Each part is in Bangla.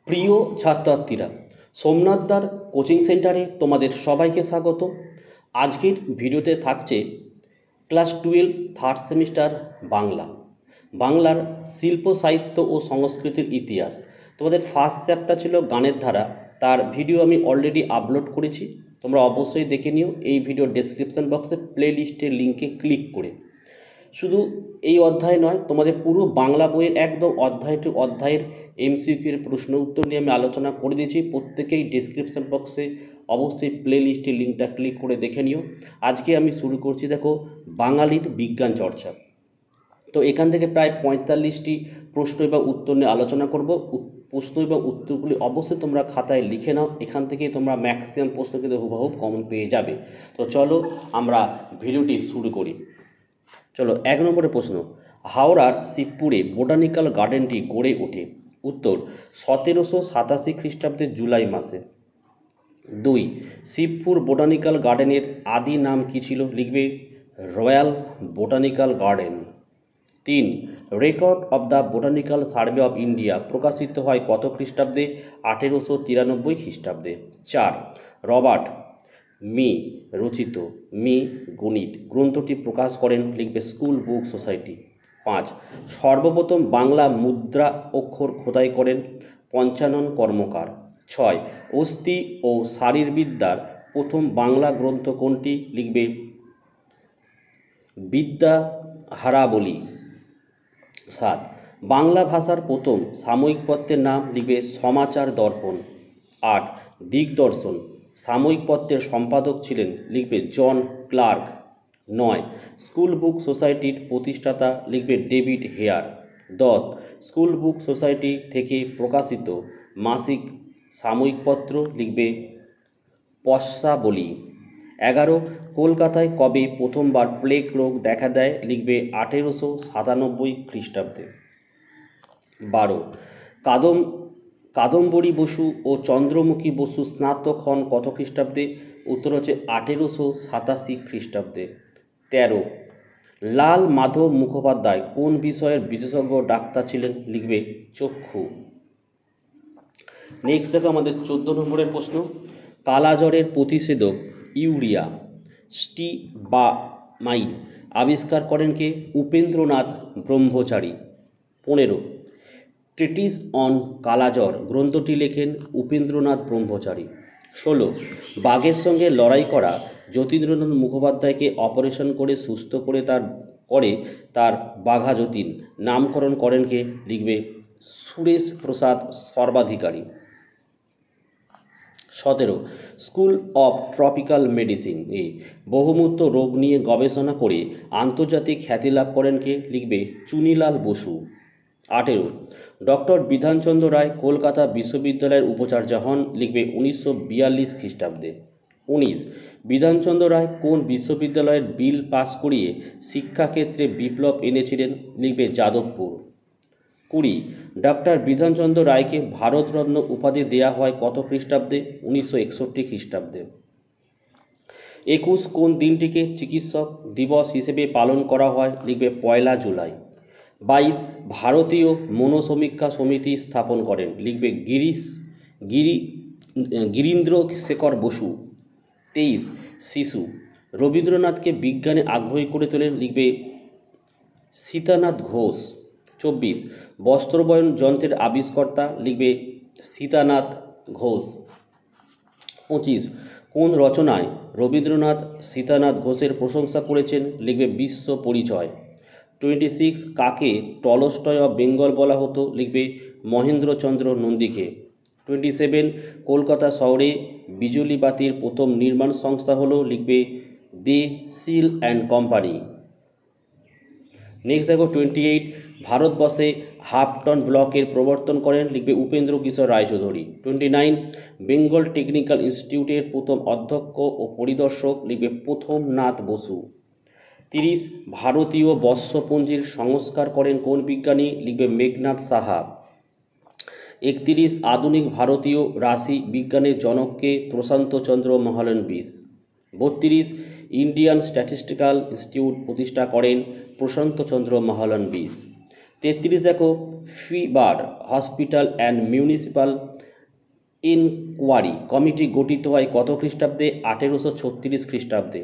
প্রিয় ছাত্রছাত্রীরা, সোমনাথদার কোচিং সেন্টারে তোমাদের সবাইকে স্বাগত। আজকের ভিডিওতে থাকছে ক্লাস 12 থার্ড সেমিস্টার বাংলার শিল্প সাহিত্য ও সংস্কৃতির ইতিহাস। তোমাদের ফার্স্ট চ্যাপ্টার ছিল গানের ধারা, তার ভিডিও আমি অলরেডি আপলোড করেছি, তোমরা অবশ্যই দেখে নিও এই ভিডিও ডেসক্রিপশন বক্সে প্লে লিস্টের লিঙ্কে ক্লিক করে। শুধু এই অধ্যায় নয়, তোমাদের পুরো বাংলা বইয়ের একদম অধ্যায় টু অধ্যায়ের এমসিকিউর প্রশ্ন উত্তর নিয়ে আমি আলোচনা করে দিয়েছি। প্রত্যেকেই ডেসক্রিপশন বক্সে অবশ্যই প্লে লিস্টের লিঙ্কটা ক্লিক করে দেখে নিও। আজকে আমি শুরু করছি, দেখো, বাঙালির বিজ্ঞান চর্চা। তো এখান থেকে প্রায় 45টি প্রশ্ন এবং উত্তর নিয়ে আলোচনা করব। প্রশ্ন এবং উত্তরগুলি অবশ্যই তোমরা খাতায় লিখে নাও, এখান থেকেই তোমরা ম্যাক্সিমাম প্রশ্ন কিন্তু হুবহু কমন পেয়ে যাবে। তো চলো আমরা ভিডিওটি শুরু করি। চলো, 1 নম্বরের প্রশ্ন, হাওড়ার শিবপুরে বোটানিক্যাল গার্ডেনটি গড়ে ওঠে? উত্তর, 1787 খ্রিস্টাব্দের জুলাই মাসে। 2, শিবপুর বোটানিক্যাল গার্ডেনের আদি নাম কী ছিল? লিখবে royal botanical garden. 3, record of the botanical survey of India প্রকাশিত হয় কত খ্রিস্টাব্দে? 1893 খ্রিস্টাব্দে। 4, রবার্ট মি রচিত মি গণিত গ্রন্থটি প্রকাশ করেন? লিখবে স্কুল বুক সোসাইটি। 5, সর্বপ্রথম বাংলা মুদ্রা অক্ষর খোদাই করেন? পঞ্চানন কর্মকার। 6, অস্থি ও শারীরবিদ্যার প্রথম বাংলা গ্রন্থ কোনটি? লিখবে বিদ্যাহারাবলী। 7, বাংলা ভাষার প্রথম সাময়িক পত্রের নাম? লিখবে সমাচার দর্পণ। 8, দিগদর্শন সাময়িক পত্রের সম্পাদক ছিলেন? লিখবে জন ক্লার্ক। 9, স্কুল বুক সোসাইটির প্রতিষ্ঠাতা? লিখবে David Hare. 10, school book society থেকে প্রকাশিত মাসিক সাময়িকপত্র? লিখবে পশ্চাবলী। 11, কলকাতায় কবে প্রথমবার প্লেগ রোগ দেখা দেয়? লিখবে 1897 খ্রিস্টাব্দে। 12, কাদম্বরী বসু ও চন্দ্রমুখী বসু স্নাতক হন কত খ্রিস্টাব্দে? উত্তর হচ্ছে 1887 খ্রিস্টাব্দে। 13, লাল মাধব মুখোপাধ্যায় কোন বিষয়ের বিশেষজ্ঞ ডাক্তার ছিলেন? লিখবে চক্ষু। নেক্সট দেখো আমাদের 14 নম্বরের প্রশ্ন, কালাজ্বরের প্রতিষেধক ইউরিয়া স্টিবামাইড আবিষ্কার করেন কে? উপেন্দ্রনাথ ব্রহ্মচারী। 15, ট্রিটিস অন কালাজ্বর গ্রন্থটি লেখেন উপেন্দ্রনাথ ব্রহ্মচারী। 16, বাঘের সঙ্গে লড়াই করা যতীন্দ্রনাথ মুখোপাধ্যায়কে অপারেশন করে সুস্থ করে তার বাঘা যতীন নামকরণ করেন কে? লিখবে Suresh Prasad Sarbadhikari. 17, school of tropical medicine বহুমূত্র রোগ নিয়ে গবেষণা করে আন্তর্জাতিক খ্যাতি লাভ করেন কে? লিখবে চুনিলাল বসু। 18, ডক্টর বিধানচন্দ্র রায় কলকাতা বিশ্ববিদ্যালয়ের উপাচার্য হন? লিখবে 1942 খ্রিস্টাব্দে। 19, বিধানচন্দ্র রায় কোন বিশ্ববিদ্যালয়ের বিল পাস করিয়ে শিক্ষাক্ষেত্রে বিপ্লব এনেছিলেন? লিখবে যাদবপুর। 20, ডক্টর বিধানচন্দ্র রায়কে ভারতরত্ন উপাধি দেয়া হয় কত খ্রিস্টাব্দে? 1961 খ্রিস্টাব্দে। 21, কোন দিনটিকে চিকিৎসক দিবস হিসেবে পালন করা হয়? লিখবে 1 জুলাই। 22, ভারতীয় মনোসমীক্ষা সমিতি স্থাপন করেন? লিখবে গিরীন্দ্র শেখর বসু। 23, শিশু রবীন্দ্রনাথকে বিজ্ঞানে আগ্রহী করে তোলেন? লিখবে সীতানাথ ঘোষ। 24, বস্ত্রবয়ন যন্ত্রের আবিষ্কর্তা? লিখবে সীতানাথ ঘোষ। 25, কোন রচনায় রবীন্দ্রনাথ সীতানাথ ঘোষের প্রশংসা করেছেন? লিখবে বিশ্ব পরিচয়। 26, কাকে টলস্টয় অফ বেঙ্গল বলা হতো? লিখবে মহেন্দ্রচন্দ্র নন্দীকে। 27, কলকাতা শহরে বিজুলি বাতির প্রথম নির্মাণ সংস্থা হলো? লিখবে দে সিল অ্যান্ড কোম্পানি। নেক্সট দেখো 28, ভারতবর্ষে হাফ টন ব্লকের প্রবর্তন করেন? লিখবে উপেন্দ্র কিশোর রায়চৌধুরী। 29, বেঙ্গল টেকনিক্যাল ইনস্টিটিউটের প্রথম অধ্যক্ষ ও পরিদর্শক? লিখবে প্রথম নাথ বসু। 30, ভারতীয় বর্ষপঞ্জির সংস্কার করেন কোন বিজ্ঞানী? লিখবে মেঘনাদ সাহা। 31, আধুনিক ভারতীয় রাশি বিজ্ঞানের জনককে? Prasanta Chandra Mahalanobis. 32, Indian statistical institute প্রতিষ্ঠা করেন? প্রশান্তচন্দ্র মহলানবিশ। 33 দেখো fever hospital and municipal inquiry committee গঠিত হয় কত খ্রিস্টাব্দে? 1836 খ্রিস্টাব্দে।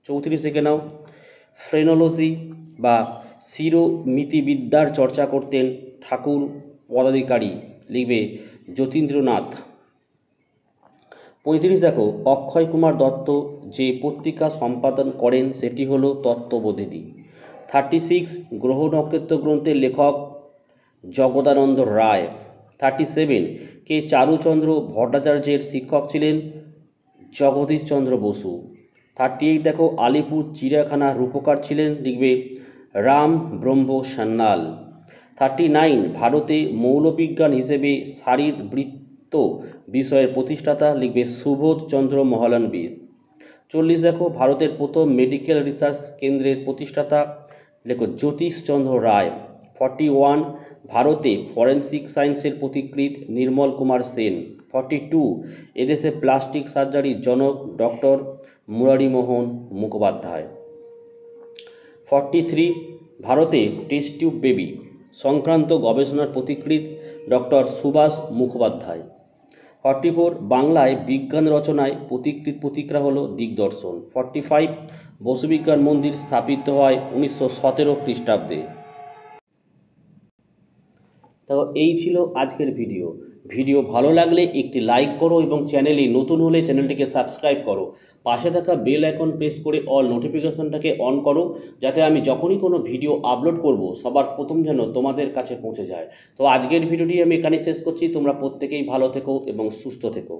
34 থেকে নাও ফ্রেনোলজি বা শিরোমিতিবিদ্যার চর্চা করতেন ঠাকুর পদাধিকারী, লিখবে যতীন্দ্রনাথ। 35 দেখো অক্ষয় কুমার দত্ত যে পত্রিকা সম্পাদন করেন সেটি হলো তত্ত্ববোধিনী। 36 গ্রহ নক্ষত্র গ্রন্থের লেখক জগদানন্দ রায়। 37 কে চারুচন্দ্র ভট্টাচার্যের শিক্ষক ছিলেন? জগদীশচন্দ্র বসু। 38 দেখো আলিপুর চিড়িয়াখানার রূপকার ছিলেন? লিখবে রাম ব্রহ্ম সান্যাল। 39 ভারতে মৌলবিজ্ঞান হিসেবে শারীরবৃত্ত বিষয়ের প্রতিষ্ঠাতা, লিখবে সুবোধচন্দ্র মহলানবিশ। 40 দেখো ভারতের প্রথম মেডিকেল রিসার্চ কেন্দ্রের প্রতিষ্ঠাতা, লেখো জ্যোতিষচন্দ্র রায়। 41 ভারতে ফরেন্সিক সায়েন্সের পথিকৃৎ নির্মল কুমার সেন। 42 এদেশে প্লাস্টিক সার্জারির জনক ডক্টর মুরারিমোহন মুখোপাধ্যায়। 43 ভারতে টেস্ট টিউব বেবি সংক্রান্ত গবেষণার পথিকৃৎ ডক্টর সুভাষ মুখোপাধ্যায়। 44 বাংলায় বিজ্ঞান রচনায় পথিকৃৎ পত্রিকা হল দিগদর্শন। 45 বসুবিজ্ঞান মন্দির স্থাপিত হয় 1917 খ্রিস্টাব্দে। তো এই ছিল আজকের ভিডিও ভালো লাগলে একটি লাইক করো এবং চ্যানেলে নতুন হলে চ্যানেলটিকে সাবস্ক্রাইব করো। পাশে থাকা বেল আইকন প্রেস করে অল নোটিফিকেশনটাকে অন করো, যাতে আমি যখনই কোনো ভিডিও আপলোড করব সবার প্রথম যেন তোমাদের কাছে পৌঁছে যায়। তো আজকের ভিডিওটি আমি এখানে শেষ করছি। তোমরা প্রত্যেকেই ভালো থেকো এবং সুস্থ থেকো।